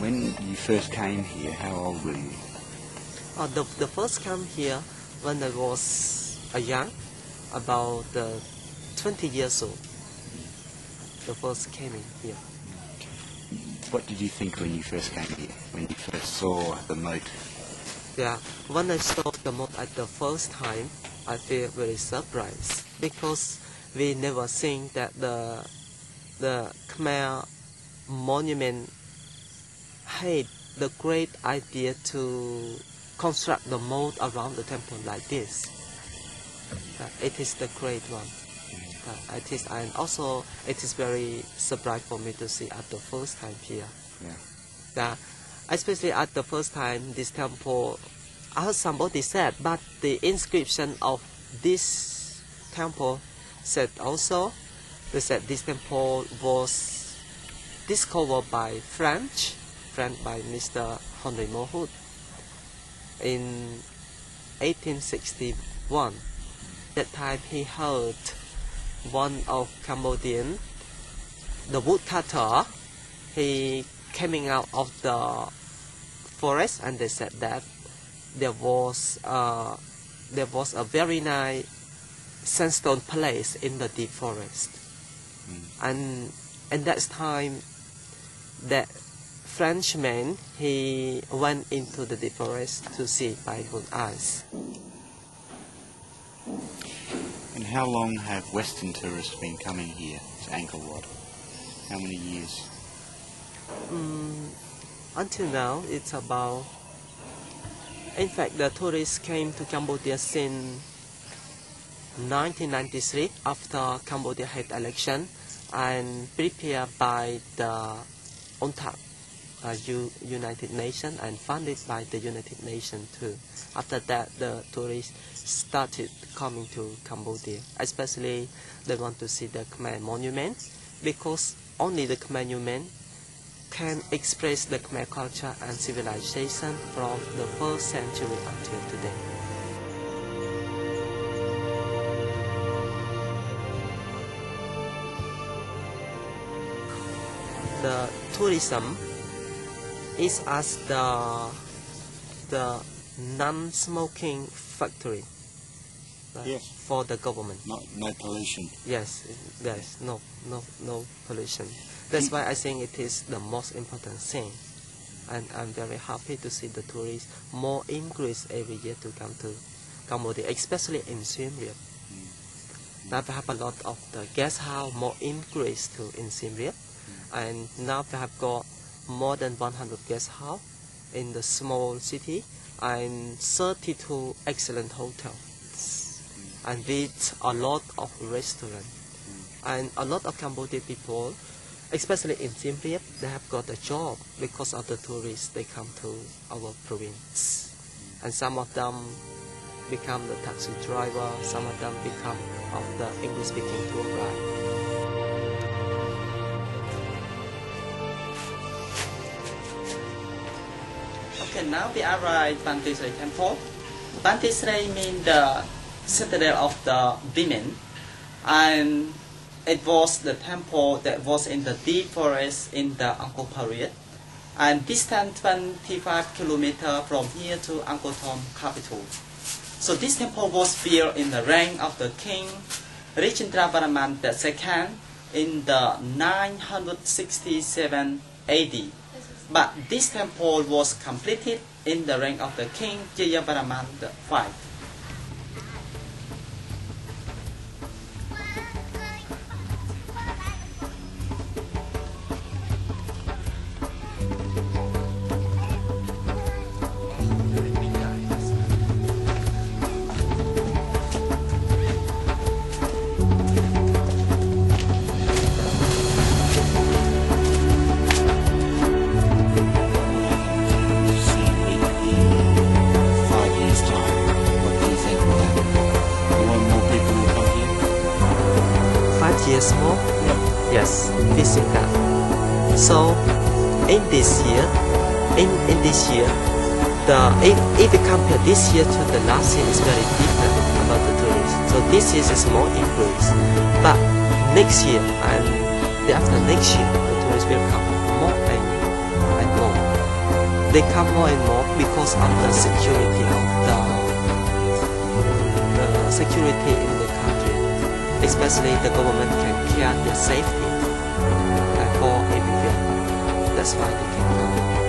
When you first came here, how old were you? The first come here when I was young, about 20 years old. The first came in here. What did you think when you first came here, when you first saw the moat? Yeah, when I saw the moat at the first time, I feel very surprised because we never think that the Khmer monument had the great idea to construct the moat around the temple like this. It is the great one. It is, and also it is very surprising for me to see at the first time here. Yeah. Especially at the first time, this temple, as somebody said, but the inscription of this temple said also, they said this temple was discovered by French by Mr. Henry Mohut in 1861. That time he heard one of Cambodian, the woodcutter, he coming out of the forest, and they said that there was a very nice sandstone place in the deep forest. And that time that Frenchman, he went into the deep forest to see by his own eyes. And how long have Western tourists been coming here to Angkor Wat? How many years? Until now, it's about... In fact, the tourists came to Cambodia since 1993 after Cambodia had election and prepared by the UNTAC, United Nations, and funded by the United Nations too. After that, the tourists started coming to Cambodia. Especially, they want to see the Khmer monument because only the Khmer monument can express the Khmer culture and civilization from the 1st century until today. The tourism is as the non-smoking factory for the government. No pollution. Yes, there's no pollution. That's why I think it is the most important thing. And I'm very happy to see the tourists more increase every year to come to Cambodia, especially in Siem Reap. Now we have a lot of the guest house more increase too in Siem Reap. And now we have got more than 100 guest house in the small city and 32 excellent hotels. And with a lot of restaurants. And a lot of Cambodian people, especially in Siem Reap, they have got a job because of the tourists. They come to our province. And some of them become the taxi driver, some of them become of the English-speaking tour guide. Okay, now we arrive at Bantisri Temple. Bantisri means the citadel of the women, and it was the temple that was in the deep forest in the Angkor period, and distant 25 kilometers from here to Angkor Thom capital. So this temple was built in the reign of the King Rajendra II in the 967 AD. But this temple was completed in the reign of the King Jayavarman V. Years more? Yes, visit that. So in this year, if we compare this year to the last year, it's very different about the tourists. So this year is more increase, but next year and the after next year, the tourists will come more and more. They come more and more because of the security of the security in the country. Especially the government can care their safety for everything. That's why they can come.